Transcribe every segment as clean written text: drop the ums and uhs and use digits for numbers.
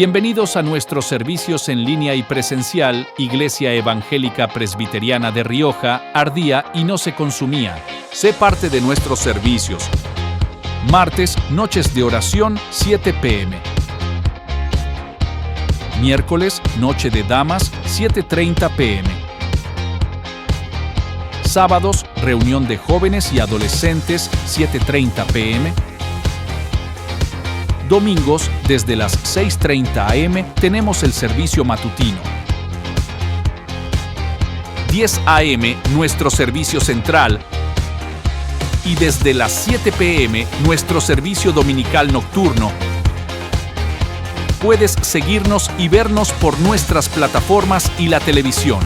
Bienvenidos a nuestros servicios en línea y presencial, Iglesia Evangélica Presbiteriana de Rioja, ardía y no se consumía. Sé parte de nuestros servicios. Martes, noches de oración, 7 p.m. Miércoles, noche de damas, 7:30 p.m. Sábados, reunión de jóvenes y adolescentes, 7:30 p.m. Domingos, desde las 6:30 a.m., tenemos el servicio matutino. 10 a.m., nuestro servicio central. Y desde las 7 p.m., nuestro servicio dominical nocturno. Puedes seguirnos y vernos por nuestras plataformas y la televisión.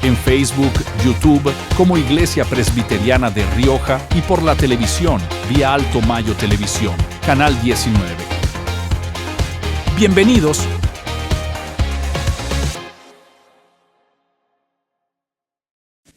En Facebook, YouTube, como Iglesia Presbiteriana de Rioja y por la televisión, vía Alto Mayo Televisión, Canal 19. Bienvenidos.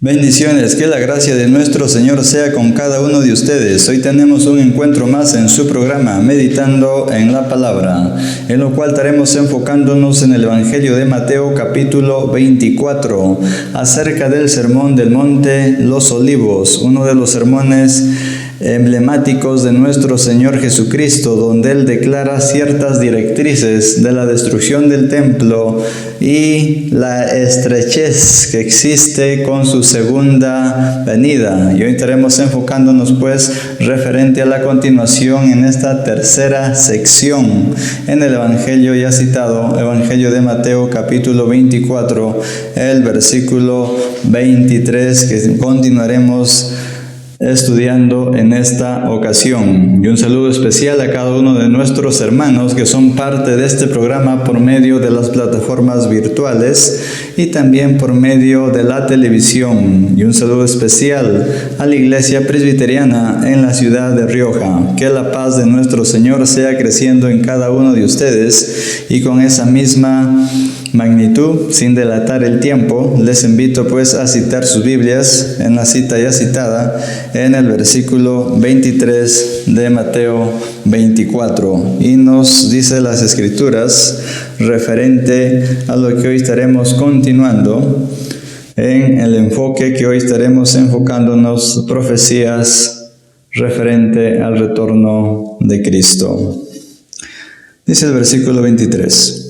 Bendiciones, que la gracia de nuestro Señor sea con cada uno de ustedes. Hoy tenemos un encuentro más en su programa, Meditando en la Palabra, en lo cual estaremos enfocándonos en el Evangelio de Mateo capítulo 24, acerca del Sermón del Monte Los Olivos, uno de los sermones emblemáticos de nuestro Señor Jesucristo, donde Él declara ciertas directrices de la destrucción del templo y la estrechez que existe con su segunda venida. Y hoy estaremos enfocándonos pues referente a la continuación en esta tercera sección en el Evangelio ya citado, Evangelio de Mateo capítulo 24, el versículo 23, que continuaremos estudiando en esta ocasión. Y un saludo especial a cada uno de nuestros hermanos que son parte de este programa por medio de las plataformas virtuales y también por medio de la televisión. Y un saludo especial a la Iglesia Presbiteriana en la ciudad de Rioja. Que la paz de nuestro Señor sea creciendo en cada uno de ustedes, y con esa misma magnitud, sin delatar el tiempo, les invito pues a citar sus Biblias en la cita ya citada en el versículo 23 de Mateo 24. Y nos dice las Escrituras referente a lo que hoy estaremos continuando en el enfoque que hoy estaremos enfocándonos, profecías referente al retorno de Cristo. Dice el versículo 23.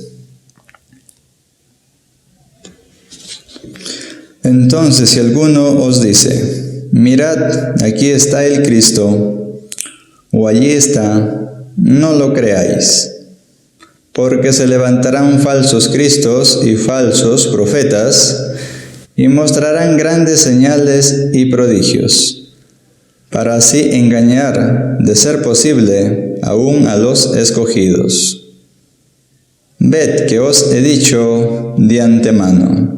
Entonces, si alguno os dice: mirad, aquí está el Cristo, o allí está, no lo creáis, porque se levantarán falsos cristos y falsos profetas, y mostrarán grandes señales y prodigios, para así engañar, de ser posible, aún a los escogidos. Ved que os he dicho de antemano.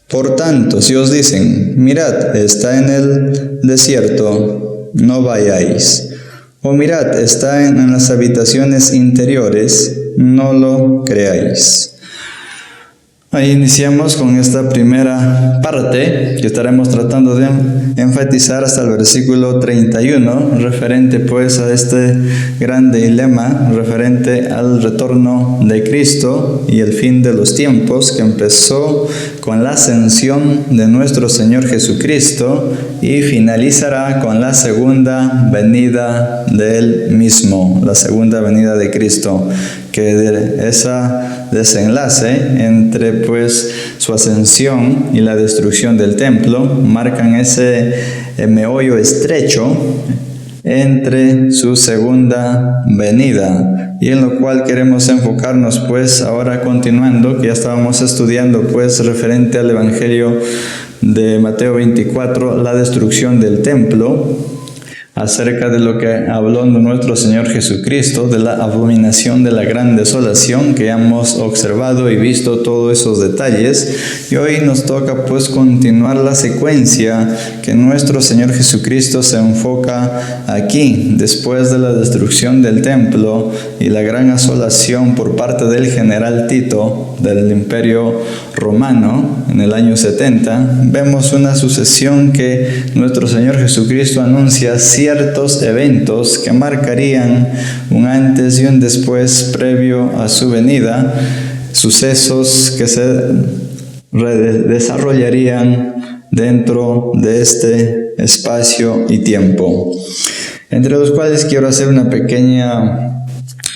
Por tanto, si os dicen: mirad, está en el desierto, no vayáis. O mirad, está en las habitaciones interiores, no lo creáis. Ahí iniciamos con esta primera parte que estaremos tratando de enfatizar hasta el versículo 31, referente pues a este gran dilema, referente al retorno de Cristo y el fin de los tiempos, que empezó con la ascensión de nuestro Señor Jesucristo y finalizará con la segunda venida de Él mismo, la segunda venida de Cristo, que de esa desenlace entre pues su ascensión y la destrucción del templo marcan ese meollo estrecho entre su segunda venida, y en lo cual queremos enfocarnos pues ahora, continuando, que ya estábamos estudiando pues referente al Evangelio de Mateo 24, la destrucción del templo, acerca de lo que habló nuestro Señor Jesucristo, de la abominación de la gran desolación, que hemos observado y visto todos esos detalles. Y hoy nos toca pues continuar la secuencia que nuestro Señor Jesucristo se enfoca aquí, después de la destrucción del templo, y la gran asolación por parte del general Tito del Imperio Romano en el año 70, vemos una sucesión que nuestro Señor Jesucristo anuncia ciertos eventos que marcarían un antes y un después previo a su venida, sucesos que se desarrollarían dentro de este espacio y tiempo, entre los cuales quiero hacer una pequeña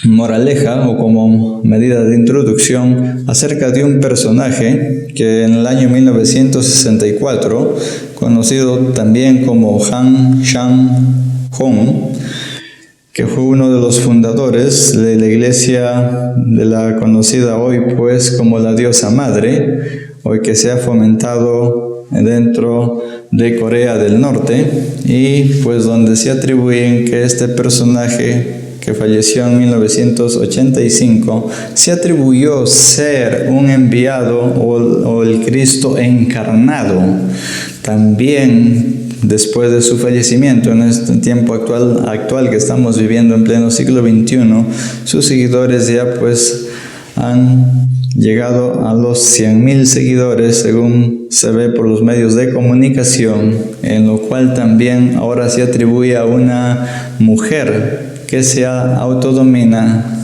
moraleja o como medida de introducción acerca de un personaje que en el año 1964, conocido también como Han Shang-Hong, que fue uno de los fundadores de la iglesia de la conocida hoy pues como la diosa madre, hoy que se ha fomentado dentro de Corea del Norte, y pues donde se atribuyen que este personaje que falleció en 1985 se atribuyó ser un enviado o el Cristo encarnado. También después de su fallecimiento, en este tiempo actual que estamos viviendo en pleno siglo XXI, sus seguidores ya pues han llegado a los 100,000 seguidores, según se ve por los medios de comunicación, en lo cual también ahora se atribuye a una mujer que se autodomina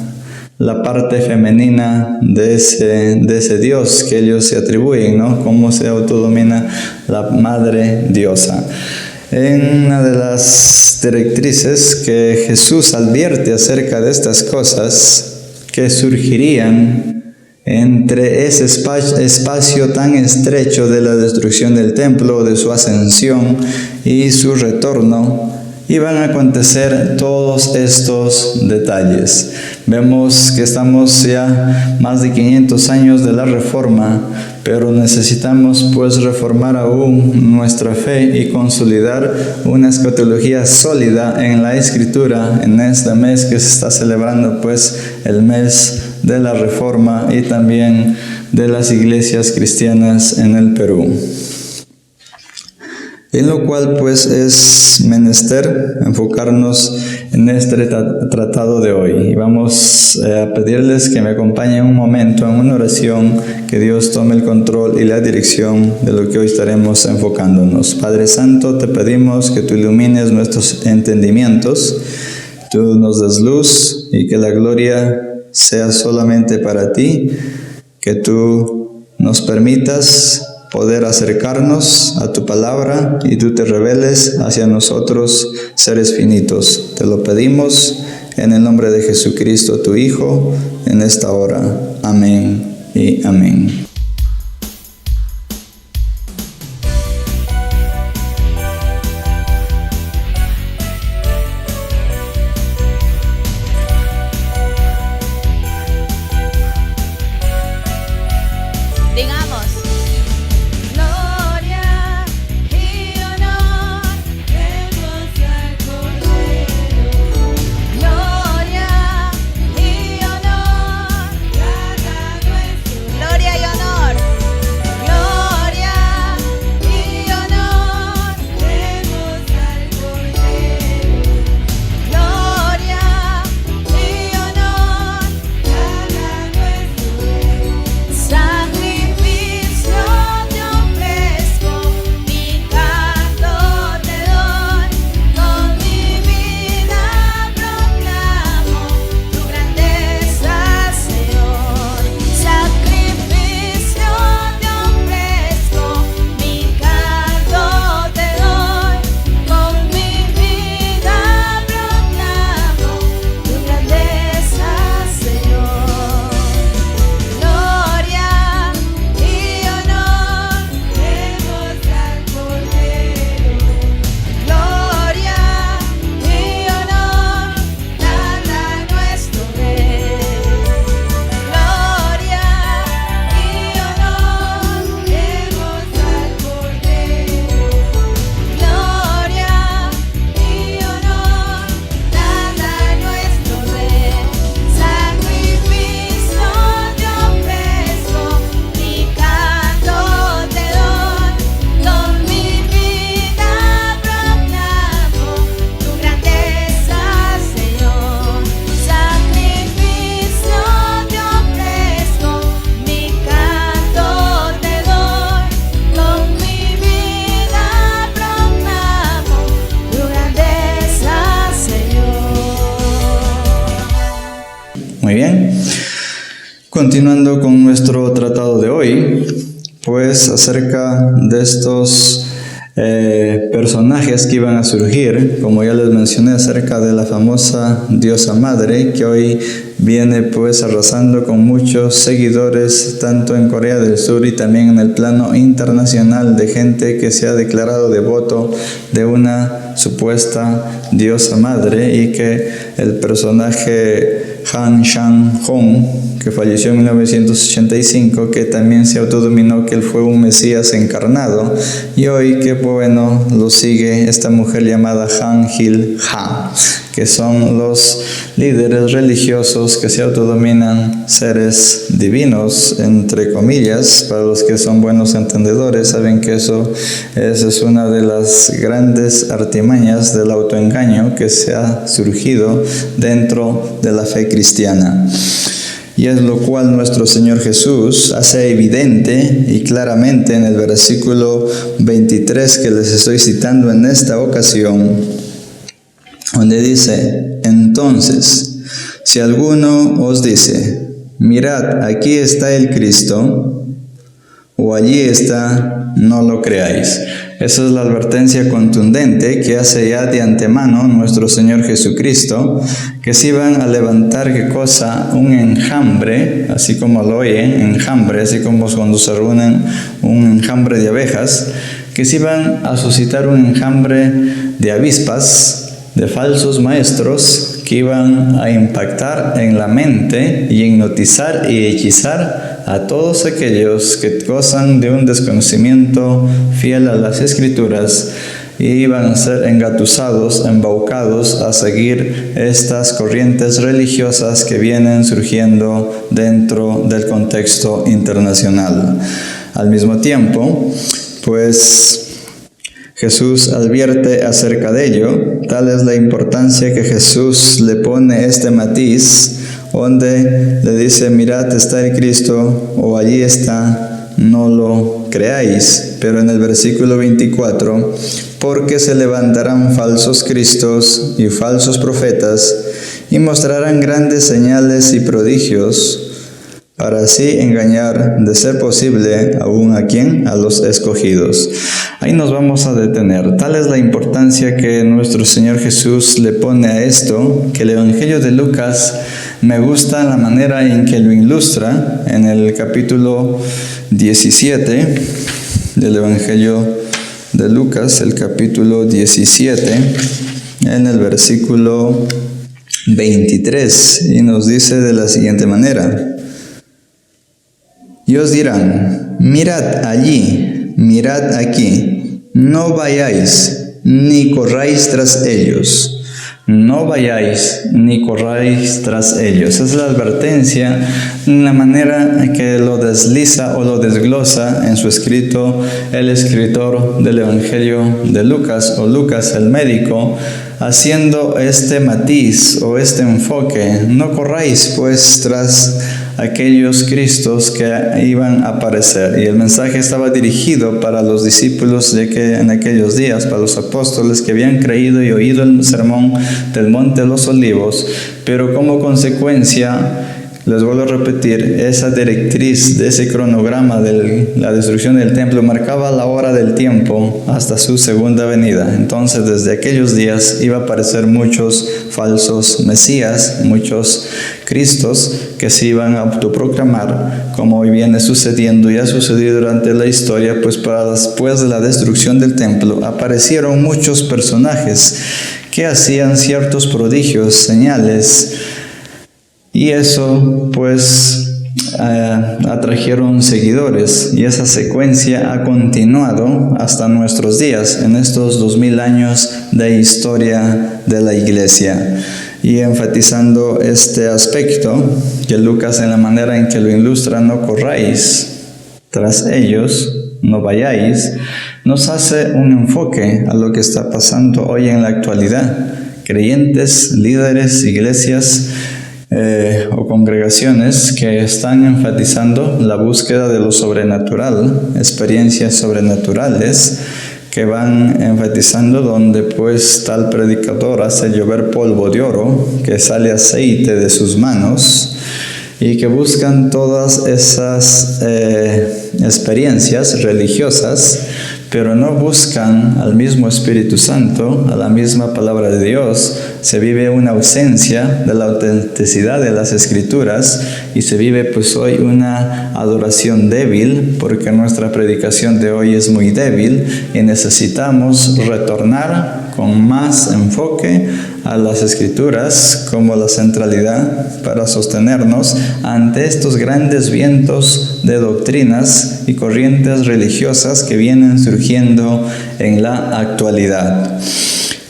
la parte femenina de ese Dios que ellos se atribuyen, ¿no? Cómo se autodomina la madre diosa. En una de las directrices que Jesús advierte acerca de estas cosas que surgirían entre ese espacio tan estrecho de la destrucción del templo, de su ascensión y su retorno, iban a acontecer todos estos detalles. Vemos que estamos ya más de 500 años de la Reforma, pero necesitamos pues reformar aún nuestra fe y consolidar una escatología sólida en la Escritura en este mes que se está celebrando pues el mes de la Reforma y también de las iglesias cristianas en el Perú. En lo cual pues es menester enfocarnos en este tratado de hoy. Y vamos a pedirles que me acompañen un momento en una oración, que Dios tome el control y la dirección de lo que hoy estaremos enfocándonos. Padre Santo, te pedimos que tú ilumines nuestros entendimientos, tú nos des luz y que la gloria sea solamente para ti, que tú nos permitas poder acercarnos a tu palabra y tú te reveles hacia nosotros, seres finitos. Te lo pedimos en el nombre de Jesucristo, tu Hijo, en esta hora. Amén y amén. Gloria y honor. Continuando con nuestro tratado de hoy, pues acerca de estos personajes que iban a surgir, como ya les mencioné, acerca de la famosa diosa madre, que hoy viene pues arrasando con muchos seguidores, tanto en Corea del Sur y también en el plano internacional, de gente que se ha declarado devoto de una supuesta diosa madre, y que el personaje Han Sang-hong, que falleció en 1985, que también se autodominó que él fue un Mesías encarnado, y hoy que bueno, lo sigue esta mujer llamada Han Il-ha, que son los líderes religiosos que se autodominan seres divinos, entre comillas. Para los que son buenos entendedores, saben que esa es una de las grandes artimañas del autoengaño que se ha surgido dentro de la fe cristiana. Y es lo cual nuestro Señor Jesús hace evidente y claramente en el versículo 23 que les estoy citando en esta ocasión, donde dice: entonces, si alguno os dice, mirad, aquí está el Cristo, o allí está, no lo creáis. Esa es la advertencia contundente que hace ya de antemano nuestro Señor Jesucristo, que se iban a levantar, ¿qué cosa? Un enjambre, así como lo oyen, enjambre, así como cuando se reúnen un enjambre de abejas, que se iban a suscitar un enjambre de avispas, de falsos maestros, que iban a impactar en la mente y hipnotizar y hechizar a todos aquellos que gozan de un desconocimiento fiel a las Escrituras, y iban a ser engatusados, embaucados a seguir estas corrientes religiosas que vienen surgiendo dentro del contexto internacional. Al mismo tiempo, pues Jesús advierte acerca de ello. Tal es la importancia que Jesús le pone este matiz, donde le dice: mirad, está el Cristo, o allí está, no lo creáis. Pero en el versículo 24, porque se levantarán falsos cristos y falsos profetas, y mostrarán grandes señales y prodigios, para así engañar, de ser posible, aún a ¿quién? A los escogidos. Ahí nos vamos a detener. Tal es la importancia que nuestro Señor Jesús le pone a esto, que el Evangelio de Lucas, me gusta la manera en que lo ilustra en el capítulo 17 del Evangelio de Lucas, el capítulo 17, en el versículo 23, y nos dice de la siguiente manera: y os dirán, mirad allí, mirad aquí, no vayáis, ni corráis tras ellos. No vayáis, ni corráis tras ellos. Esa es la advertencia, la manera que lo desliza o lo desglosa en su escrito el escritor del Evangelio de Lucas, o Lucas el médico, haciendo este matiz o este enfoque. No corráis pues tras aquellos Cristos que iban a aparecer. Y el mensaje estaba dirigido para los discípulos de que en aquellos días, para los apóstoles que habían creído y oído el sermón del Monte de los Olivos, pero como consecuencia, les vuelvo a repetir, esa directriz de ese cronograma de la destrucción del templo marcaba la hora del tiempo hasta su segunda venida. Entonces, desde aquellos días iba a aparecer muchos falsos mesías, muchos cristos que se iban a autoproclamar, como hoy viene sucediendo y ha sucedido durante la historia. Pues para después de la destrucción del templo aparecieron muchos personajes que hacían ciertos prodigios, señales, y eso pues atrajeron seguidores, y esa secuencia ha continuado hasta nuestros días, en estos 2000 años de historia de la iglesia. Y enfatizando este aspecto, que Lucas, en la manera en que lo ilustra, no corráis tras ellos, no vayáis, nos hace un enfoque a lo que está pasando hoy en la actualidad. Creyentes, líderes, iglesias o congregaciones que están enfatizando la búsqueda de lo sobrenatural, experiencias sobrenaturales, que van enfatizando donde pues tal predicador hace llover polvo de oro, que sale aceite de sus manos, y que buscan todas esas experiencias religiosas, pero no buscan al mismo Espíritu Santo, a la misma palabra de Dios. Se vive una ausencia de la autenticidad de las Escrituras y se vive pues hoy una adoración débil, porque nuestra predicación de hoy es muy débil y necesitamos retornar con más enfoque a las Escrituras como la centralidad para sostenernos ante estos grandes vientos de doctrinas y corrientes religiosas que vienen surgiendo en la actualidad.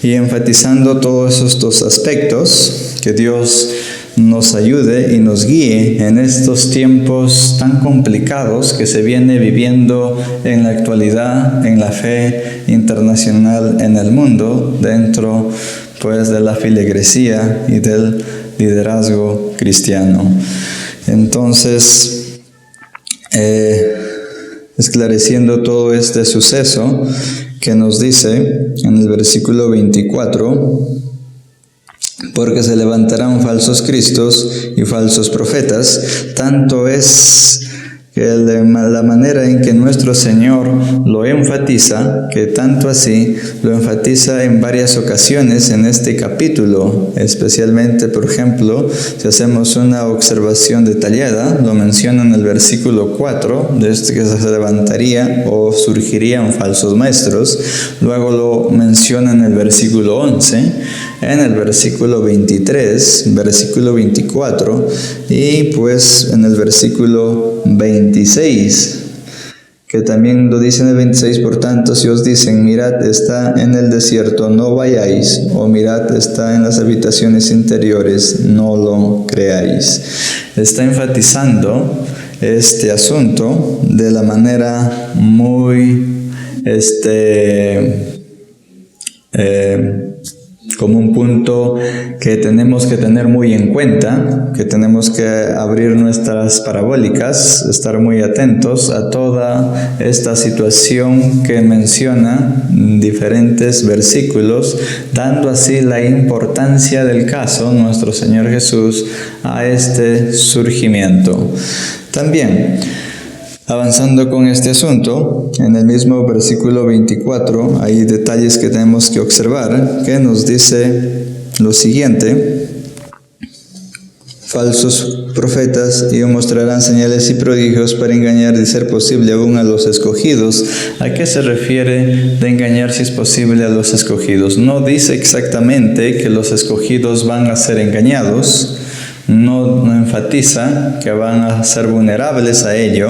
Y enfatizando todos estos aspectos, que Dios nos ayude y nos guíe en estos tiempos tan complicados que se viene viviendo en la actualidad, en la fe internacional en el mundo, dentro pues de la feligresía y del liderazgo cristiano. Entonces, esclareciendo todo este suceso que nos dice en el versículo 24, porque se levantarán falsos cristos y falsos profetas, tanto es que la manera en que nuestro Señor lo enfatiza, que tanto así lo enfatiza en varias ocasiones en este capítulo, especialmente, por ejemplo, si hacemos una observación detallada, lo menciona en el versículo 4, de este que se levantaría o surgirían falsos maestros, luego lo menciona en el versículo 11, en el versículo 23, versículo 24 y pues en el versículo 26, que también lo dice en el 26, por tanto, si os dicen, mirad, está en el desierto, no vayáis, o mirad, está en las habitaciones interiores, no lo creáis. Está enfatizando este asunto de la manera muy como un punto que tenemos que tener muy en cuenta, que tenemos que abrir nuestras parabólicas, estar muy atentos a toda esta situación que menciona diferentes versículos, dando así la importancia del caso, nuestro Señor Jesús, a este surgimiento. También, avanzando con este asunto, en el mismo versículo 24 hay detalles que tenemos que observar, que nos dice lo siguiente: falsos profetas y mostrarán señales y prodigios para engañar, de ser posible, aún a los escogidos. ¿A qué se refiere de engañar, si es posible, a los escogidos? No dice exactamente que los escogidos van a ser engañados, no enfatiza que van a ser vulnerables a ello,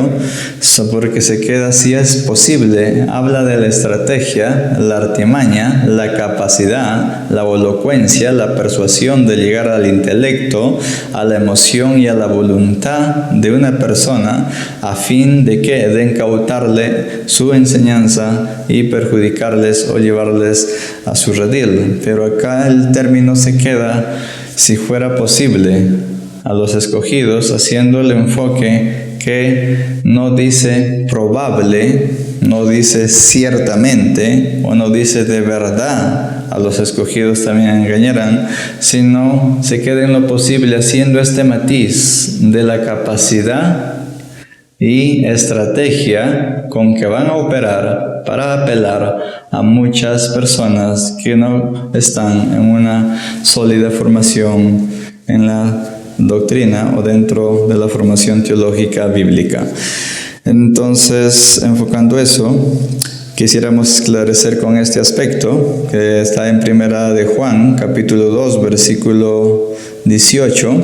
porque se queda si es posible. Habla de la estrategia, la artimaña, la capacidad, la elocuencia, la persuasión de llegar al intelecto, a la emoción y a la voluntad de una persona, a fin de que de incautarle su enseñanza y perjudicarles o llevarles a su redil. Pero acá el término se queda, si fuera posible, a los escogidos, haciendo el enfoque que no dice probable, no dice ciertamente, o no dice de verdad a los escogidos también engañarán, sino se queda en lo posible, haciendo este matiz de la capacidad y estrategia con que van a operar para apelar a muchas personas que no están en una sólida formación en la doctrina o dentro de la formación teológica bíblica. Entonces, enfocando eso, quisiéramos esclarecer con este aspecto que está en Primera de Juan, capítulo 2, versículo 18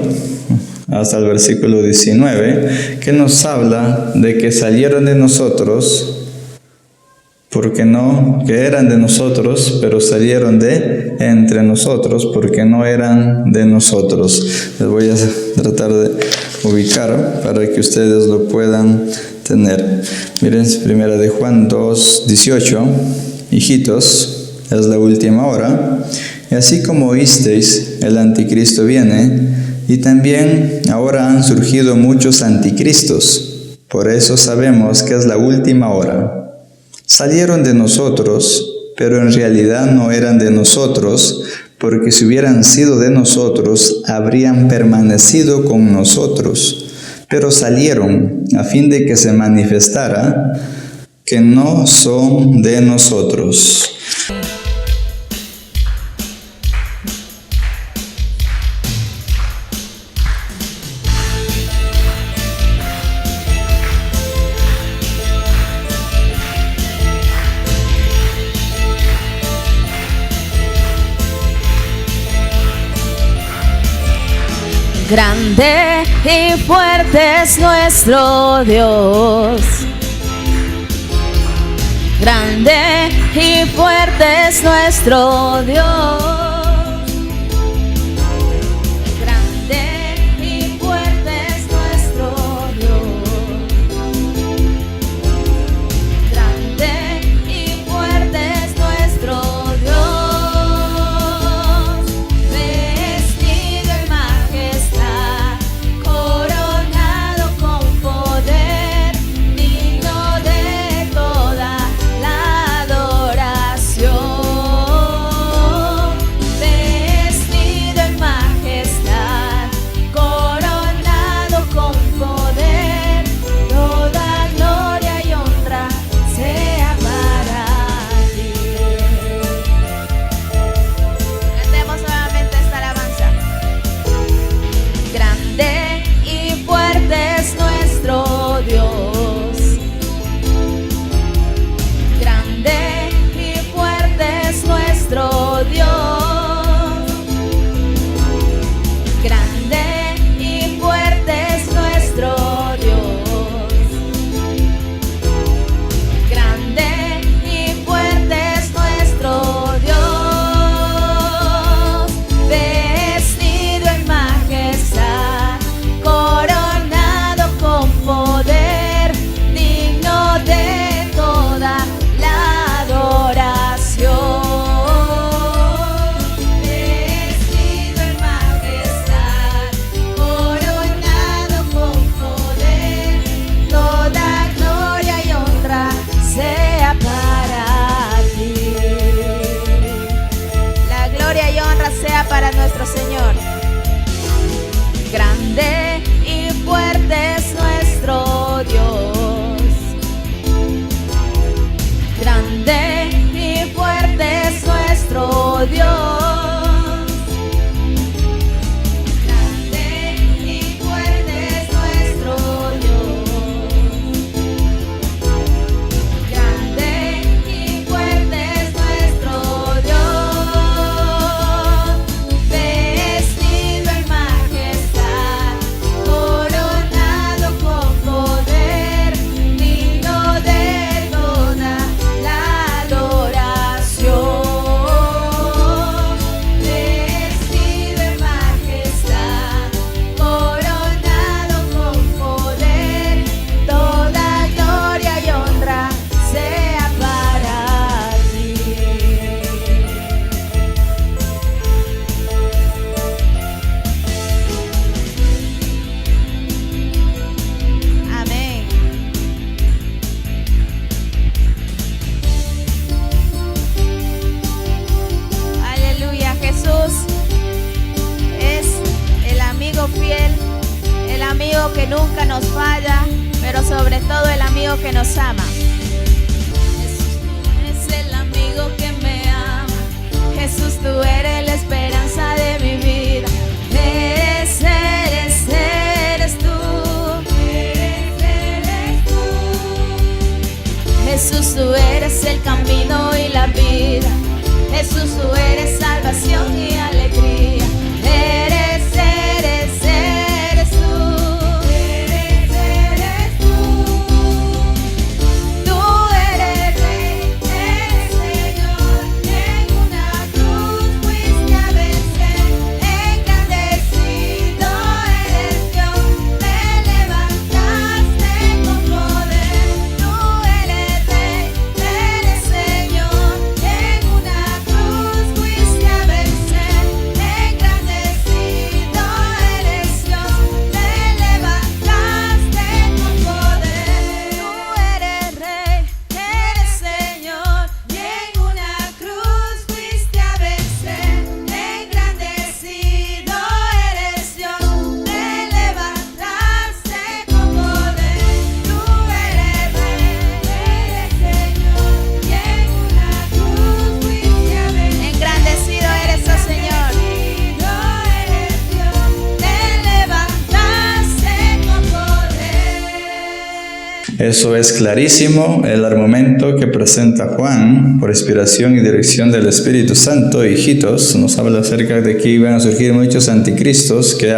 hasta el versículo 19, que nos habla de que salieron de nosotros, porque no, que eran de nosotros, pero salieron de entre nosotros, porque no eran de nosotros. Les voy a tratar de ubicar para que ustedes lo puedan tener. Miren, Primera de Juan 2, 18, hijitos, es la última hora, y así como oísteis, el anticristo viene, y también ahora han surgido muchos anticristos. Por eso sabemos que es la última hora. Salieron de nosotros, pero en realidad no eran de nosotros, porque si hubieran sido de nosotros, habrían permanecido con nosotros. pero salieron a fin de que se manifestara que no son de nosotros. Grande y fuerte es nuestro Dios. Grande y fuerte es nuestro Dios. Grande y fuerte es nuestro Dios. Grande y fuerte es nuestro Dios. Vestido en majestad, coronado con poder, digno de toda la adoración. Vestido en majestad, coronado con poder, toda gloria y honra sea para ti. Cantemos nuevamente esta alabanza. Grande y fuerte es nuestro Dios. Grande y fuerte es nuestro Dios. Grande y fuerte es nuestro Dios. Grande y fuerte es nuestro Dios. Vestido en majestad, coronado con poder, digno de toda la adoración. Vestido en majestad, coronado con poder, toda gloria y honra sea para ti. La gloria y honra sea para nuestro Señor. Grande y fuerte es nuestro Dios. Grande y fuerte es nuestro Dios. Grande y fuerte es nuestro Dios. Grande y fuerte es nuestro Dios. Vestido en majestad, coronado con poder, digno de toda la adoración. Vestido en majestad, coronado con poder, toda gloria y honra sea para ti. Amén. Aleluya. Jesús es el amigo fiel, el amigo que nunca nos falla, pero sobre todo el amigo que nos ama. Jesús, tú eres el amigo que me ama. Jesús, tú eres la esperanza de mi vida. Eres tú. Jesús, tú eres el camino y la vida. Jesús, tú eres salvación y alegría. Eres tú. Tú eres Rey, eres Señor. En una cruz fuiste a vencer. Engrandecido eres Dios. Te levantaste con poder. Tú eres Rey, eres Señor. En una cruz fuiste a vencer. Eso es clarísimo el argumento que presenta Juan por inspiración y dirección del Espíritu Santo. Hijitos, nos habla acerca de que iban a surgir muchos anticristos, que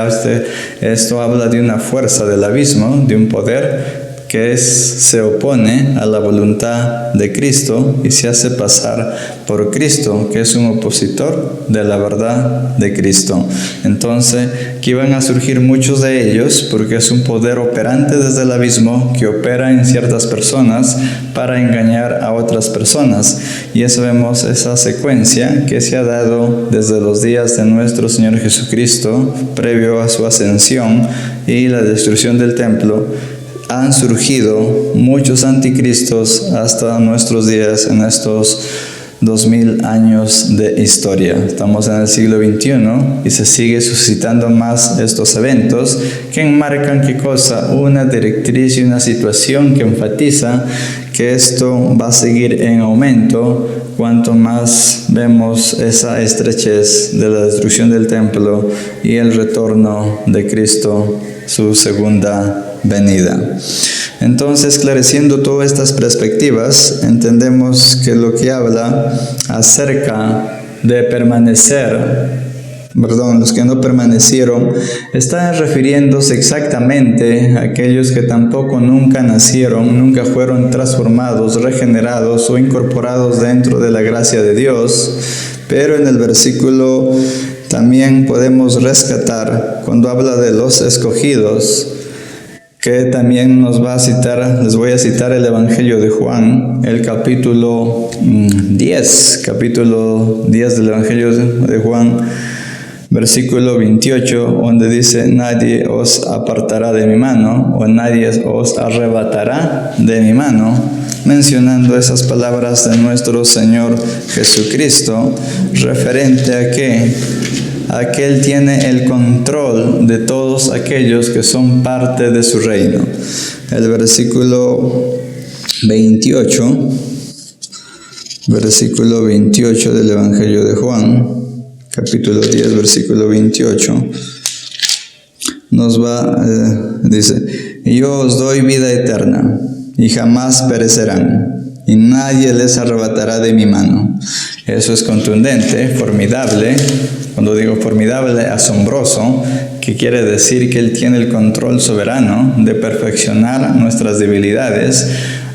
esto habla de una fuerza del abismo, de un poder que se opone a la voluntad de Cristo y se hace pasar por Cristo, que es un opositor de la verdad de Cristo. Entonces, que iban a surgir muchos de ellos, porque es un poder operante desde el abismo que opera en ciertas personas para engañar a otras personas. Y eso vemos esa secuencia que se ha dado desde los días de nuestro Señor Jesucristo, previo a su ascensión y la destrucción del templo. Han surgido muchos anticristos hasta nuestros días en estos 2000 años de historia. Estamos en el siglo XXI y se sigue suscitando más estos eventos que enmarcan ¿qué cosa? Una directriz y una situación que enfatiza que esto va a seguir en aumento cuanto más vemos esa estrechez de la destrucción del templo y el retorno de Cristo, su segunda venida. Entonces, esclareciendo todas estas perspectivas, entendemos que lo que habla acerca de los que no permanecieron, está refiriéndose exactamente a aquellos que tampoco nunca nacieron, nunca fueron transformados, regenerados o incorporados dentro de la gracia de Dios. Pero en el versículo también podemos rescatar, cuando habla de los escogidos, que también nos va a citar, les voy a citar el Evangelio de Juan, el capítulo 10 del Evangelio de Juan, versículo 28, donde dice: nadie os apartará de mi mano, o nadie os arrebatará de mi mano, mencionando esas palabras de nuestro Señor Jesucristo, referente a que Él tiene el control de todos aquellos que son parte de su reino. El versículo 28 del Evangelio de Juan, capítulo 10, versículo 28, dice: yo os doy vida eterna, y jamás perecerán, y nadie les arrebatará de mi mano. Eso es contundente, formidable. Cuando digo formidable, asombroso, que quiere decir que Él tiene el control soberano de perfeccionar nuestras debilidades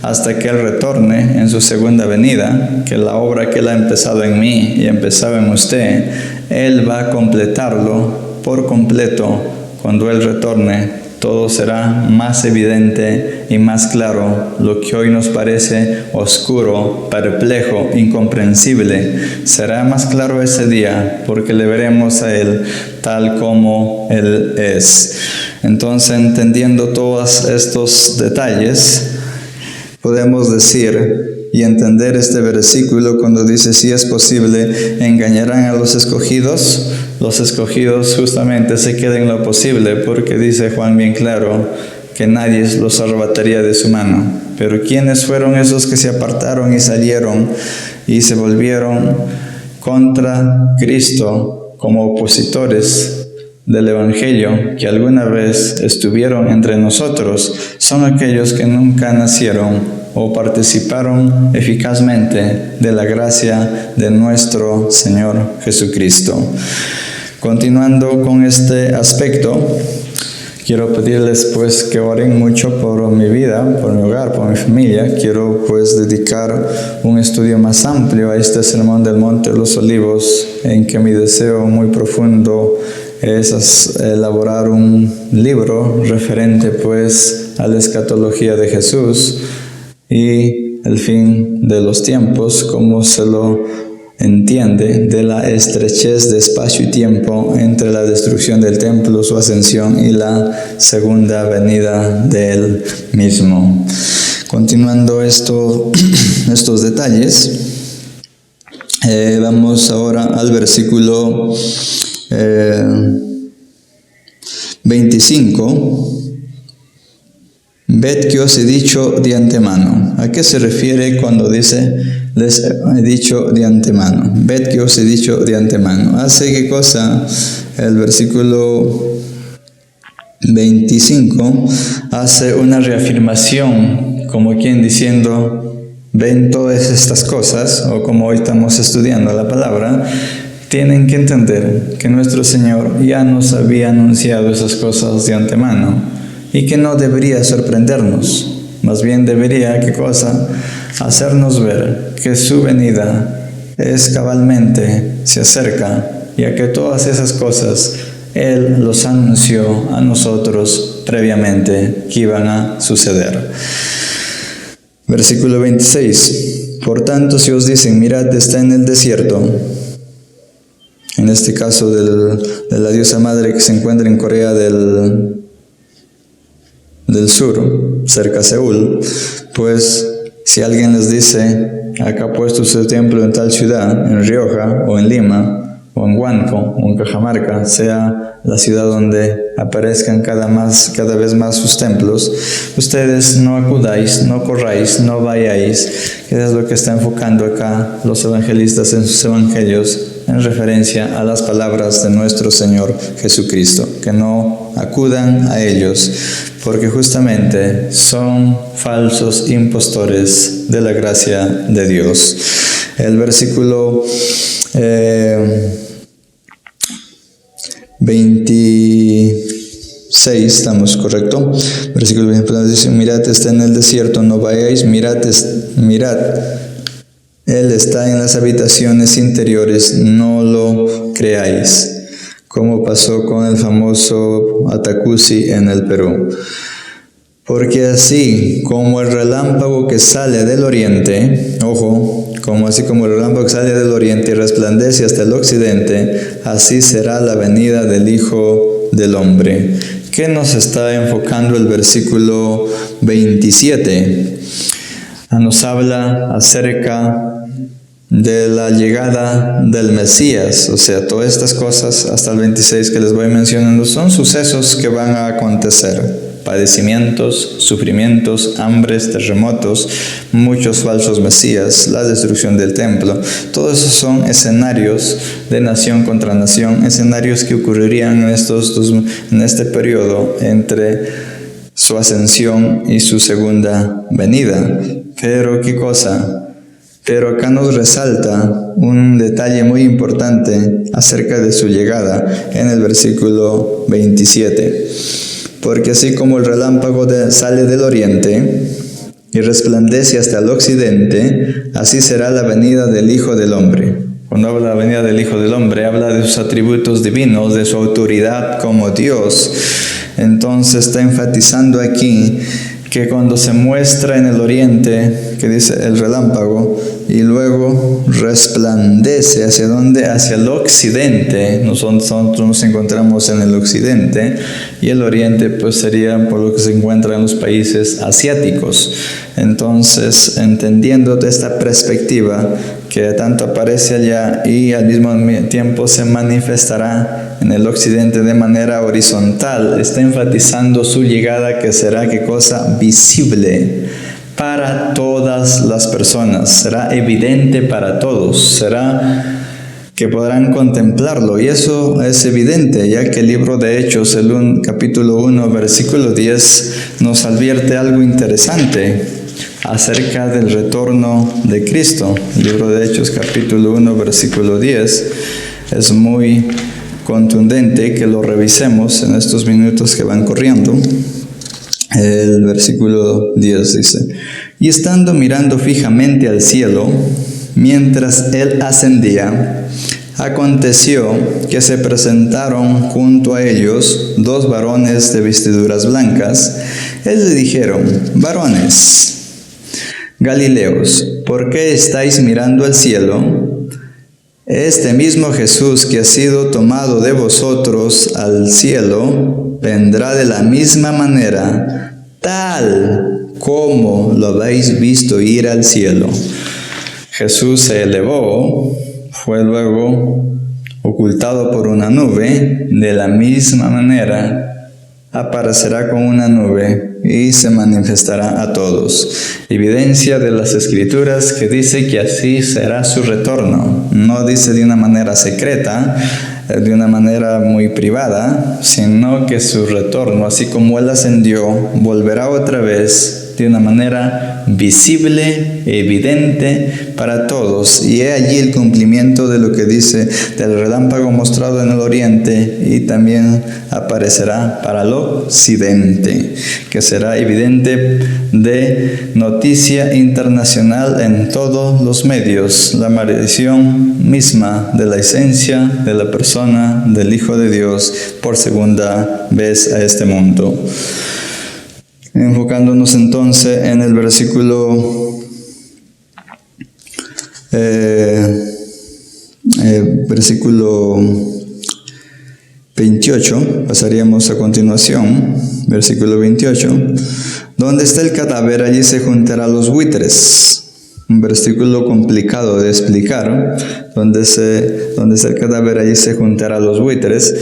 hasta que Él retorne en su segunda venida, que la obra que Él ha empezado en mí y ha empezado en usted, Él va a completarlo por completo. Cuando Él retorne, todo será más evidente y más claro. Lo que hoy nos parece oscuro, perplejo, incomprensible, será más claro ese día, porque le veremos a Él tal como Él es. Entonces, entendiendo todos estos detalles, podemos decir y entender este versículo cuando dice: si es posible, engañarán a los escogidos. Los escogidos justamente se quedan en lo posible, porque dice Juan bien claro que nadie los arrebataría de su mano. Pero ¿quiénes fueron esos que se apartaron y salieron y se volvieron contra Cristo como opositores del Evangelio, que alguna vez estuvieron entre nosotros? Son aquellos que nunca nacieron o participaron eficazmente de la gracia de nuestro Señor Jesucristo. Continuando con este aspecto, quiero pedirles pues que oren mucho por mi vida, por mi hogar, por mi familia. Quiero pues dedicar un estudio más amplio a este Sermón del Monte de los Olivos, en que mi deseo muy profundo es elaborar un libro referente pues a la escatología de Jesús y el fin de los tiempos, como se lo entiende de la estrechez de espacio y tiempo entre la destrucción del templo, su ascensión y la segunda venida de Él mismo. Continuando estos detalles, vamos ahora al versículo 25. Ved que os he dicho de antemano. ¿A qué se refiere cuando dice les he dicho de antemano? Ved que os he dicho de antemano. ¿Hace qué cosa? El versículo 25 hace una reafirmación como quien diciendo, ven todas estas cosas, o como hoy estamos estudiando la palabra, tienen que entender que nuestro Señor ya nos había anunciado esas cosas de antemano y que no debería sorprendernos, más bien debería, ¿qué cosa? Hacernos ver que su venida es cabalmente, se acerca, ya que todas esas cosas Él los anunció a nosotros previamente que iban a suceder. Versículo 26. Por tanto, si os dicen, mirad, está en el desierto, en este caso de la diosa madre que se encuentra en Corea del Sur, cerca de Seúl, pues si alguien les dice, acá ha puesto su templo en tal ciudad, en Rioja, o en Lima, o en Huánuco, o en Cajamarca, sea la ciudad donde aparezcan cada vez más sus templos, ustedes no acudáis, no corráis, no vayáis, que es lo que está enfocando acá los evangelistas en sus evangelios, en referencia a las palabras de nuestro Señor Jesucristo, que no acudan a ellos, porque justamente son falsos impostores de la gracia de Dios. El versículo 26, estamos correcto. Versículo 26 dice, mirad, está en el desierto, no vayáis, mirad, Él está en las habitaciones interiores, no lo creáis. Como pasó con el famoso Atacusi en el Perú. Porque así como el relámpago que sale del oriente, ojo, así como el relámpago que sale del oriente y resplandece hasta el occidente, así será la venida del Hijo del Hombre. ¿Qué nos está enfocando el versículo 27? Nos habla acerca de la llegada del Mesías, o sea, todas estas cosas hasta el 26 que les voy mencionando son sucesos que van a acontecer. Padecimientos, sufrimientos, hambres, terremotos, muchos falsos mesías, la destrucción del templo. Todos esos son escenarios de nación contra nación, escenarios que ocurrirían en este periodo entre su ascensión y su segunda venida. Pero ¿qué cosa? Pero acá nos resalta un detalle muy importante acerca de su llegada en el versículo 27. Porque así como el relámpago sale del oriente y resplandece hasta el occidente, así será la venida del Hijo del Hombre. Cuando habla de la venida del Hijo del Hombre, habla de sus atributos divinos, de su autoridad como Dios. Entonces está enfatizando aquí que cuando se muestra en el oriente, que dice el relámpago, y luego resplandece, ¿hacia dónde? Hacia el occidente. Nosotros nos encontramos en el occidente, y el oriente pues sería por lo que se encuentra en los países asiáticos. Entonces, entendiendo de esta perspectiva, que tanto aparece allá y al mismo tiempo se manifestará en el occidente de manera horizontal, está enfatizando su llegada, que será, ¿qué cosa? Visible para todas las personas, será evidente para todos, será que podrán contemplarlo, y eso es evidente, ya que el libro de Hechos, el capítulo 1, versículo 10, nos advierte algo interesante acerca del retorno de Cristo. El libro de Hechos, capítulo 1, versículo 10, es muy contundente que lo revisemos en estos minutos que van corriendo. El versículo 10 dice, y estando mirando fijamente al cielo, mientras él ascendía, aconteció que se presentaron junto a ellos 2 varones de vestiduras blancas. Él le dijeron, varones Galileos, ¿por qué estáis mirando al cielo? Este mismo Jesús que ha sido tomado de vosotros al cielo, vendrá de la misma manera, tal como lo habéis visto ir al cielo. Jesús se elevó, fue luego ocultado por una nube, de la misma manera aparecerá con una nube y se manifestará a todos. Evidencia de las Escrituras que dice que así será su retorno. No dice de una manera secreta, de una manera muy privada, sino que su retorno, así como Él ascendió, volverá otra vez de una manera visible, evidente para todos. Y he allí el cumplimiento de lo que dice: del relámpago mostrado en el oriente y también aparecerá para el occidente, que será evidente de noticia internacional en todos los medios, la aparición misma de la esencia de la persona del Hijo de Dios por segunda vez a este mundo. Enfocándonos entonces en el versículo 28, pasaríamos a continuación, versículo 28, donde está el cadáver, allí se juntarán los buitres. Un versículo complicado de explicar, donde está el cadáver, allí se juntarán los buitres.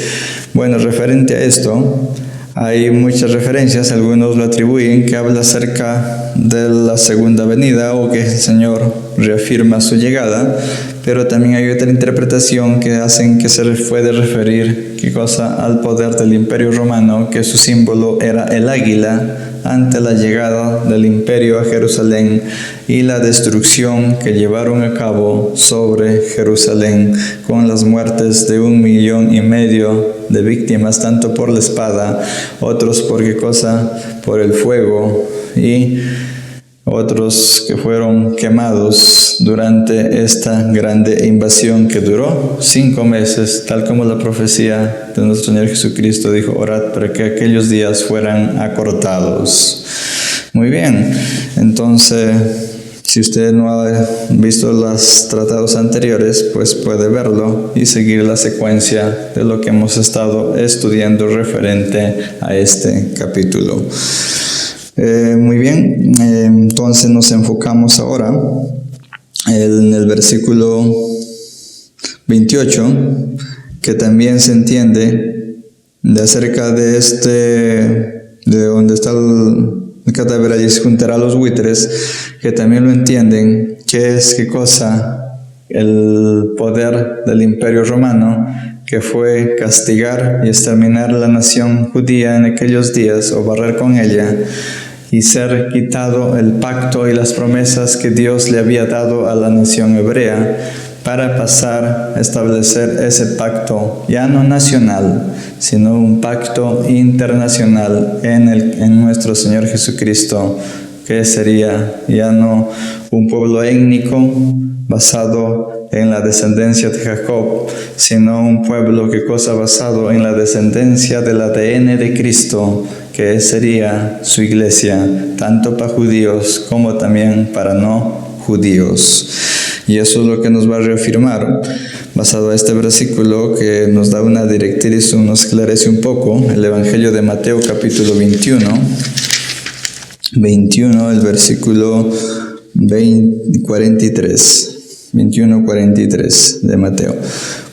Bueno, referente a esto, hay muchas referencias, algunos lo atribuyen, que habla acerca de la segunda venida o que el Señor reafirma su llegada, pero también hay otra interpretación que hacen que se puede referir, ¿qué cosa?, al poder del Imperio Romano, que su símbolo era el águila ante la llegada del imperio a Jerusalén y la destrucción que llevaron a cabo sobre Jerusalén con las muertes de 1,5 millones de víctimas, tanto por la espada, otros por qué cosa, por el fuego, y otros que fueron quemados durante esta grande invasión que duró 5 meses, tal como la profecía de nuestro Señor Jesucristo dijo: orad para que aquellos días fueran acortados. Muy bien, entonces, si usted no ha visto los tratados anteriores, pues puede verlo y seguir la secuencia de lo que hemos estado estudiando referente a este capítulo. Muy bien, entonces nos enfocamos ahora en el versículo 28, que también se entiende de acerca de de donde está el cadáver, allí se juntará los buitres, que también lo entienden, que es qué cosa, el poder del Imperio Romano, que fue castigar y exterminar la nación judía en aquellos días, o barrer con ella, y ser quitado el pacto y las promesas que Dios le había dado a la nación hebrea, para pasar a establecer ese pacto ya no nacional, sino un pacto internacional en nuestro Señor Jesucristo, que sería ya no un pueblo étnico basado en la descendencia de Jacob, sino un pueblo basado en la descendencia del ADN de Cristo, que sería su iglesia, tanto para judíos como también para no judíos. Y eso es lo que nos va a reafirmar, basado a este versículo, que nos da una directriz, nos esclarece un poco, el Evangelio de Mateo capítulo 21, el versículo 43, 21-43 de Mateo.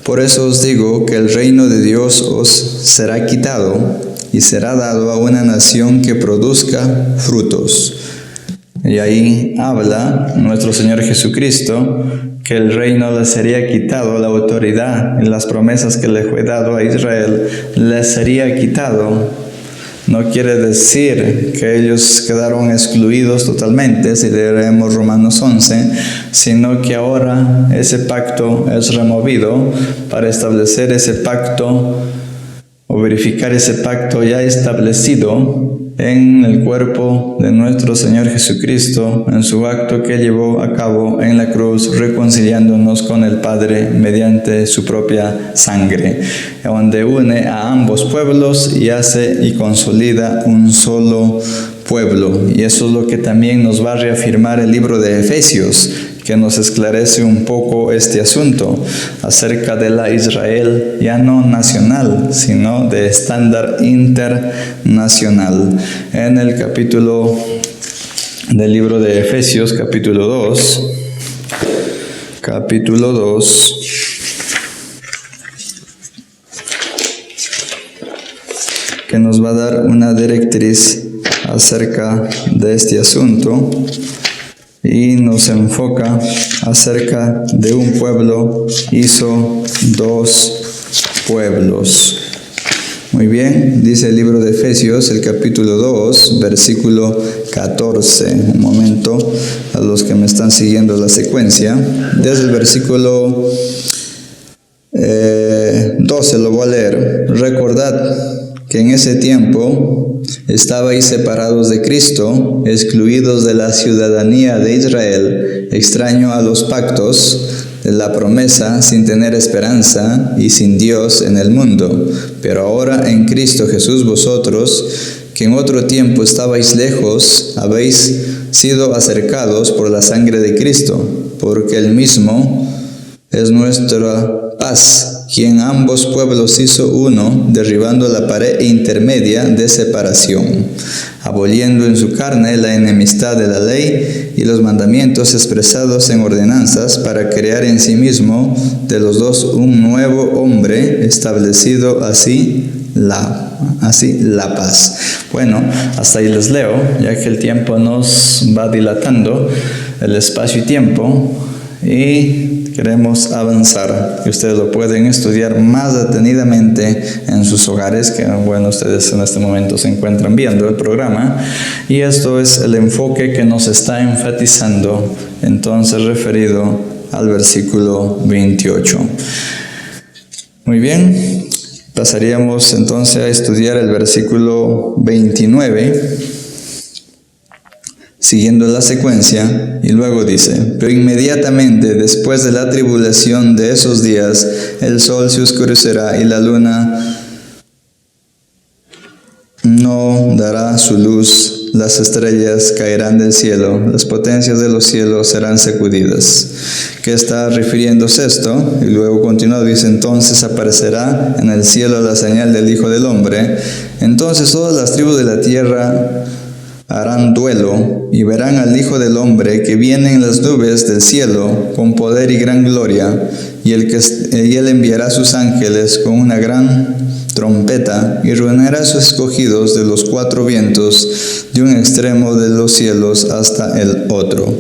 Por eso os digo que el reino de Dios os será quitado y será dado a una nación que produzca frutos. Y ahí habla nuestro Señor Jesucristo que el reino le sería quitado, la autoridad y las promesas que le fue dado a Israel le sería quitado. No quiere decir que ellos quedaron excluidos totalmente, si leemos Romanos 11, sino que ahora ese pacto es removido para establecer ese pacto o verificar ese pacto ya establecido en el cuerpo de nuestro Señor Jesucristo, en su acto que llevó a cabo en la cruz, reconciliándonos con el Padre mediante su propia sangre, donde une a ambos pueblos y hace y consolida un solo pueblo. Y eso es lo que también nos va a reafirmar el libro de Efesios, que nos esclarece un poco este asunto acerca de la Israel ya no nacional, sino de estándar internacional. En el capítulo del libro de Efesios, capítulo 2, que nos va a dar una directriz acerca de este asunto, y nos enfoca acerca de un pueblo hizo 2 pueblos. Muy bien, dice el libro de Efesios, el capítulo 2, versículo 14. Un momento, a los que me están siguiendo la secuencia. Desde el versículo 12 lo voy a leer. Recordad que en ese tiempo estabais separados de Cristo, excluidos de la ciudadanía de Israel, extraño a los pactos de la promesa, sin tener esperanza y sin Dios en el mundo. Pero ahora en Cristo Jesús vosotros, que en otro tiempo estabais lejos, habéis sido acercados por la sangre de Cristo, porque Él mismo es nuestra paz, quien ambos pueblos hizo uno, derribando la pared intermedia de separación, aboliendo en su carne la enemistad de la ley y los mandamientos expresados en ordenanzas, para crear en sí mismo de los dos un nuevo hombre, establecido así la paz. Bueno, hasta ahí les leo, ya que el tiempo nos va dilatando, el espacio y tiempo, y queremos avanzar, y ustedes lo pueden estudiar más detenidamente en sus hogares, que bueno, ustedes en este momento se encuentran viendo el programa, y esto es el enfoque que nos está enfatizando, entonces referido al versículo 28. Muy bien, pasaríamos entonces a estudiar el versículo 29, siguiendo la secuencia, y luego dice: pero inmediatamente después de la tribulación de esos días, el sol se oscurecerá y la luna no dará su luz, las estrellas caerán del cielo, las potencias de los cielos serán sacudidas. ¿Qué está refiriéndose esto? Y luego continúa, dice: entonces aparecerá en el cielo la señal del Hijo del Hombre. Entonces todas las tribus de la tierra harán duelo y verán al Hijo del Hombre que viene en las nubes del cielo con poder y gran gloria, y él enviará a sus ángeles con una gran trompeta y reunirá a sus escogidos de los cuatro vientos, de un extremo de los cielos hasta el otro.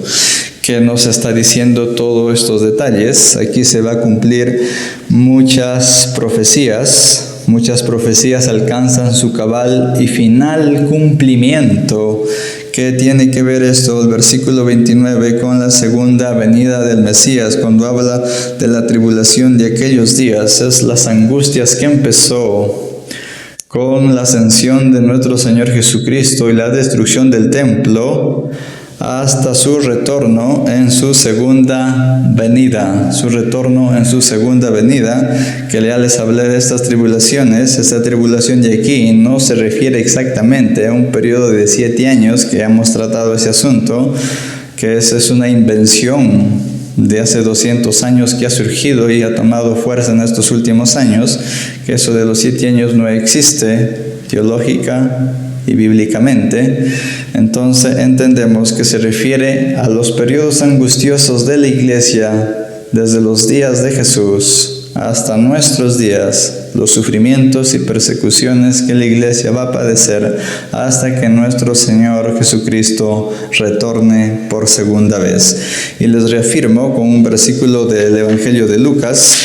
¿Qué nos está diciendo todos estos detalles? Aquí se va a cumplir muchas profecías. Muchas profecías alcanzan su cabal y final cumplimiento. ¿Qué tiene que ver esto? El versículo 29 con la segunda venida del Mesías, cuando habla de la tribulación de aquellos días. Es las angustias que empezó con la ascensión de nuestro Señor Jesucristo y la destrucción del templo, hasta su retorno en su segunda venida. Su retorno en su segunda venida, que ya les hablé de estas tribulaciones. Esta tribulación de aquí no se refiere exactamente a un periodo de 7 años, que ya hemos tratado ese asunto, que esa es una invención de hace 200 años que ha surgido y ha tomado fuerza en estos últimos años, que eso de los 7 años no existe teológica y bíblicamente. Entonces entendemos que se refiere a los periodos angustiosos de la iglesia desde los días de Jesús hasta nuestros días, los sufrimientos y persecuciones que la iglesia va a padecer hasta que nuestro Señor Jesucristo retorne por segunda vez. Y les reafirmo con un versículo del Evangelio de Lucas,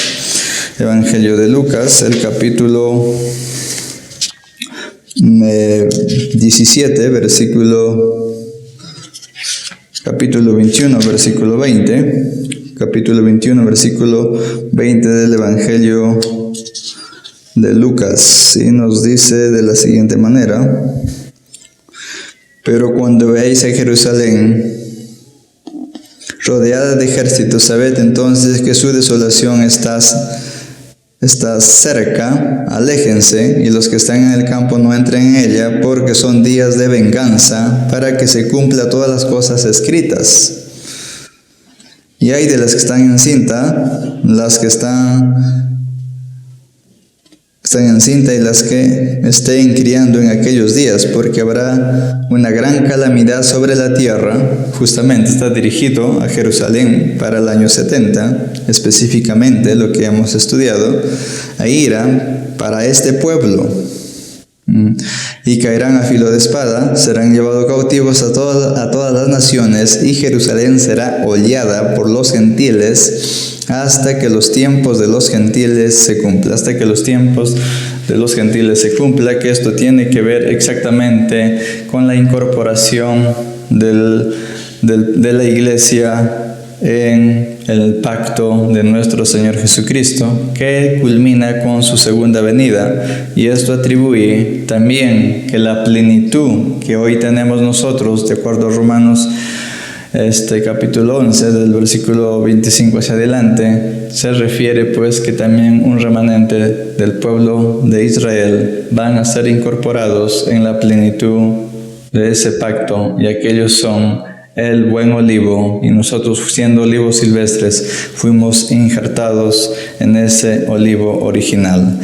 el capítulo 17, capítulo 21, versículo 20, capítulo 21, versículo 20 del Evangelio de Lucas, y nos dice de la siguiente manera: pero cuando veáis a Jerusalén rodeada de ejércitos, sabed entonces que su desolación está cerca, aléjense, y los que están en el campo no entren en ella, porque son días de venganza, para que se cumpla todas las cosas escritas. Y hay de las que están encinta, las que están encinta y las que estén criando en aquellos días, porque habrá una gran calamidad sobre la tierra. Justamente está dirigido a Jerusalén para el año 70, específicamente lo que hemos estudiado, a ira para este pueblo. Y caerán a filo de espada, serán llevados cautivos a todas las naciones, y Jerusalén será hollada por los gentiles hasta que los tiempos de los gentiles se cumplan, hasta que los tiempos de los gentiles se cumpla, que esto tiene que ver exactamente con la incorporación de la iglesia en el pacto de nuestro Señor Jesucristo, que culmina con su segunda venida. Y esto atribuye también que la plenitud que hoy tenemos nosotros, de acuerdo a Romanos capítulo 11, del versículo 25 hacia adelante, se refiere pues que también un remanente del pueblo de Israel van a ser incorporados en la plenitud de ese pacto, y aquellos son el buen olivo, y nosotros, siendo olivos silvestres, fuimos injertados en ese olivo original.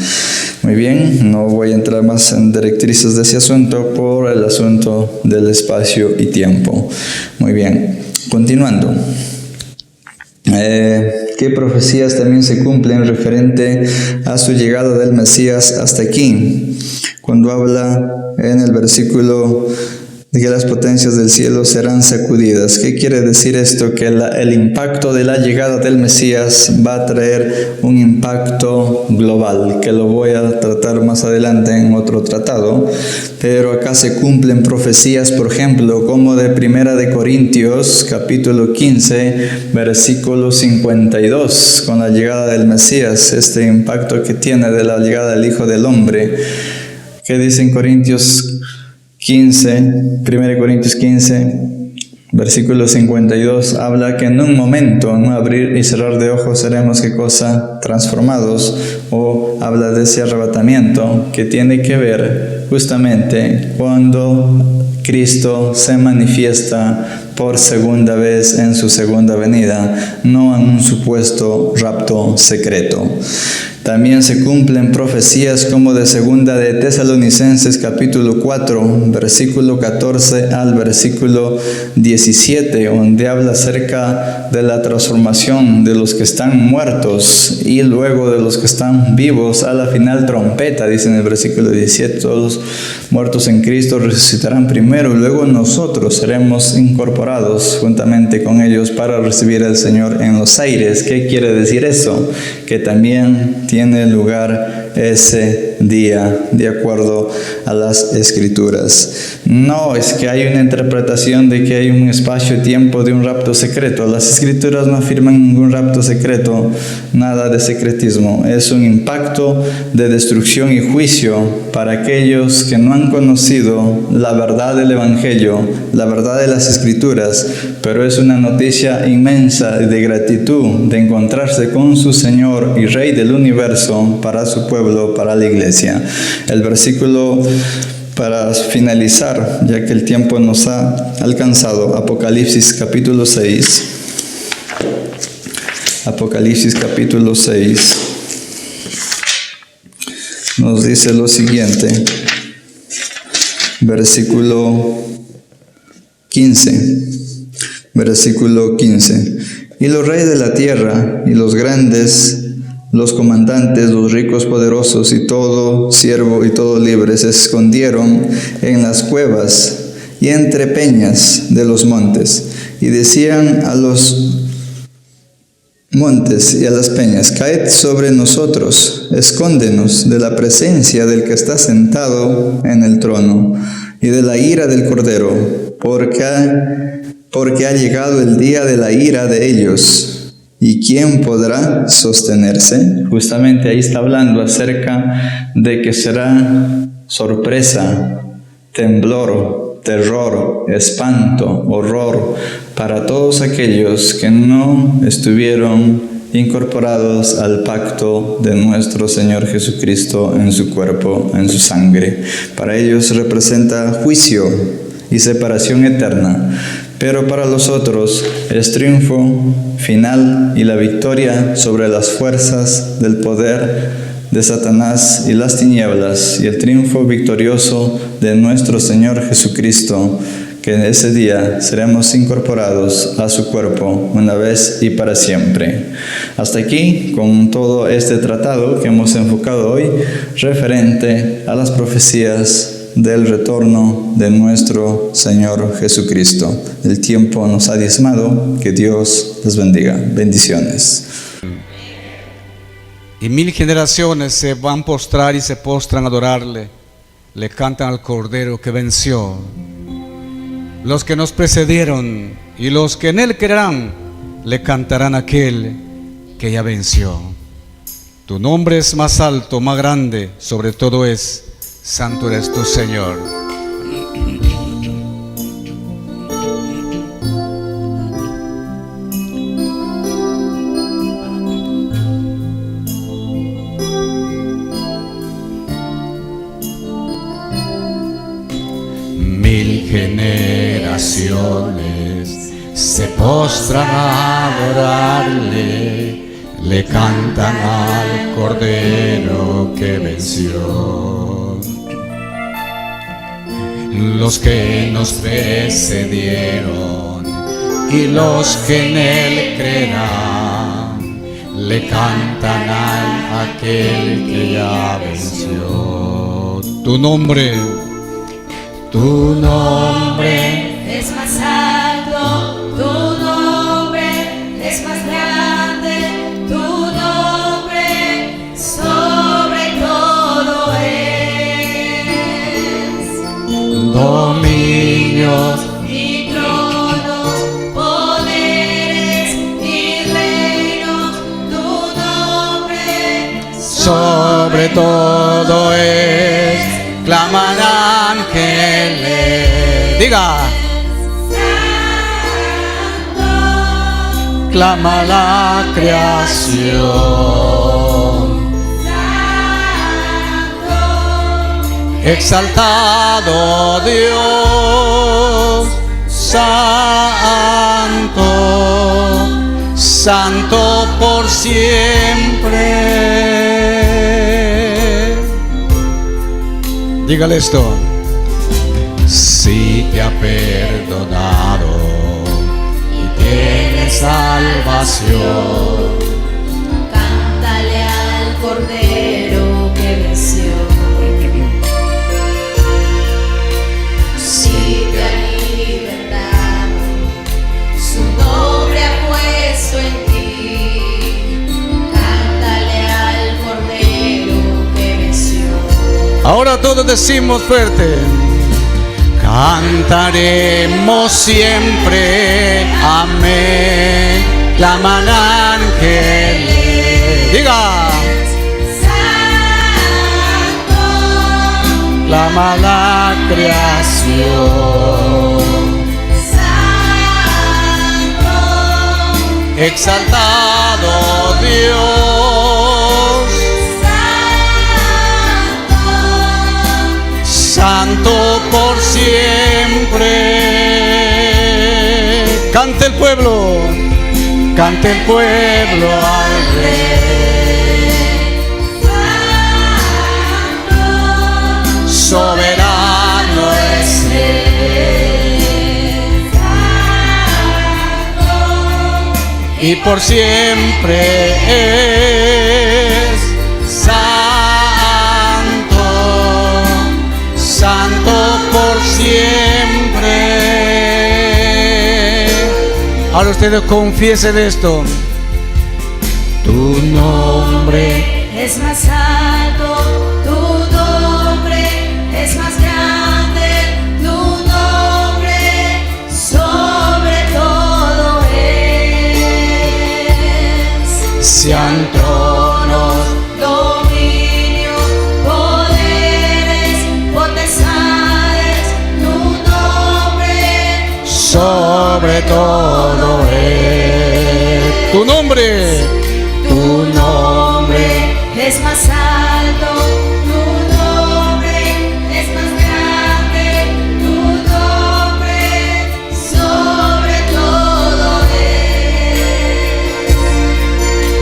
Muy bien, no voy a entrar más en directrices de ese asunto por el asunto del espacio y tiempo. Muy bien, continuando. ¿Qué profecías también se cumplen referente a su llegada del Mesías hasta aquí? Cuando habla en el versículo de que las potencias del cielo serán sacudidas. ¿Qué quiere decir esto? Que el impacto de la llegada del Mesías va a traer un impacto global, que lo voy a tratar más adelante en otro tratado. Pero acá se cumplen profecías, por ejemplo, como de 1 de Corintios, capítulo 15, versículo 52, con la llegada del Mesías, este impacto que tiene de la llegada del Hijo del Hombre. ¿Qué dice en Corintios 1 Corintios 15, versículo 52, habla que en un momento, en un abrir y cerrar de ojos, seremos, ¿qué cosa? Transformados, o habla de ese arrebatamiento que tiene que ver justamente cuando Cristo se manifiesta por segunda vez en su segunda venida, no en un supuesto rapto secreto. También se cumplen profecías como de segunda de Tesalonicenses capítulo 4, versículo 14 al versículo 17, donde habla acerca de la transformación de los que están muertos y luego de los que están vivos a la final trompeta, dice en el versículo 17, todos los muertos en Cristo resucitarán primero, y luego nosotros seremos incorporados juntamente con ellos para recibir al Señor en los aires. ¿Qué quiere decir eso? Que también tiene lugar ese día de acuerdo a las Escrituras. No es que hay una interpretación de que hay un espacio-tiempo de un rapto secreto. Las Escrituras no afirman ningún rapto secreto, nada de secretismo. Es un impacto de destrucción y juicio para aquellos que no han conocido la verdad del Evangelio, la verdad de las Escrituras, pero es una noticia inmensa de gratitud de encontrarse con su Señor y Rey del universo para su pueblo, para la iglesia. El versículo para finalizar, ya que el tiempo nos ha alcanzado, Apocalipsis capítulo 6. Apocalipsis capítulo 6 nos dice lo siguiente, versículo 15. Versículo 15. Y los reyes de la tierra, y los grandes, los comandantes, los ricos, poderosos, y todo siervo y todo libre, se escondieron en las cuevas y entre peñas de los montes, y decían a los montes y a las peñas: caed sobre nosotros, escóndenos de la presencia del que está sentado en el trono, y de la ira del Cordero, porque ha llegado el día de la ira de ellos. ¿Y quién podrá sostenerse? Justamente ahí está hablando acerca de que será sorpresa, temblor, terror, espanto, horror para todos aquellos que no estuvieron incorporados al pacto de nuestro Señor Jesucristo en su cuerpo, en su sangre. Para ellos representa juicio y separación eterna. Pero para los otros es triunfo final y la victoria sobre las fuerzas del poder de Satanás y las tinieblas, y el triunfo victorioso de nuestro Señor Jesucristo, que en ese día seremos incorporados a su cuerpo una vez y para siempre. Hasta aquí con todo este tratado que hemos enfocado hoy referente a las profecías del retorno de nuestro Señor Jesucristo. El tiempo nos ha diezmado. Que Dios les bendiga. Bendiciones. y 1000 generaciones se van a postrar y se postran a adorarle. Le cantan al Cordero que venció. Los que nos precedieron y los que en él creerán, le cantarán a aquel que ya venció. Tu nombre es más alto, más grande, sobre todo es, santo eres tú, Señor. Generaciones se postran a adorarle, le cantan al Cordero que venció. Los que nos precedieron y los que en él creerán, le cantan a aquel que ya venció. Tu nombre es más alto, tu nombre es más grande, tu nombre sobre todo es. Dominios y tronos, poderes y reinos, tu nombre sobre todo es. Claman ángeles, diga, clama la creación, exaltado Dios, santo, santo por siempre. Dígale esto. Si te ha perdonado y tienes salvación, cántale al Cordero que venció. Si te ha libertado, su nombre ha puesto en ti, cántale al Cordero que venció. Ahora todos decimos fuerte. Cantaremos siempre, amén. Claman ángeles, diga, santo, clama la creación, santo, exaltado Dios, santo por siempre. Cante el pueblo al Rey. Soberano es Él, y por siempre es santo por siempre. Ahora ustedes confiesen esto. Tu nombre es más alto, tu nombre es más grande, tu nombre sobre todo es. sean tronos, dominios, poderes, potestades, tu nombre sobre todo es. Tu nombre es más alto, tu nombre es más grande, tu nombre sobre todo es.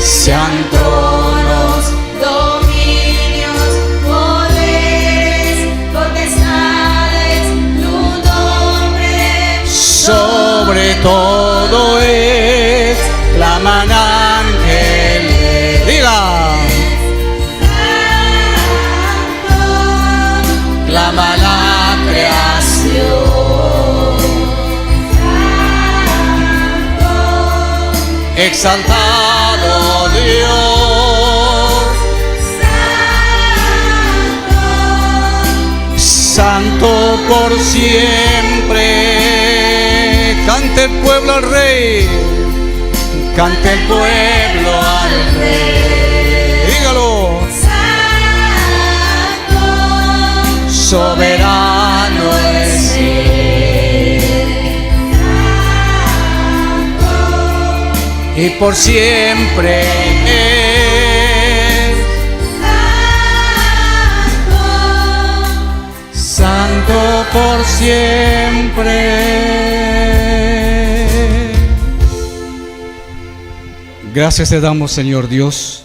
sean tronos, dominios, poderes, potestades, tu nombre sobre todo es. Claman ángeles, diga, clama la creación, exaltado Dios, por siempre. Cante el pueblo al Rey, cante el pueblo al Rey. Dígalo. Santo, Soberano es Él, y por siempre es santo por siempre. Gracias te damos, Señor Dios,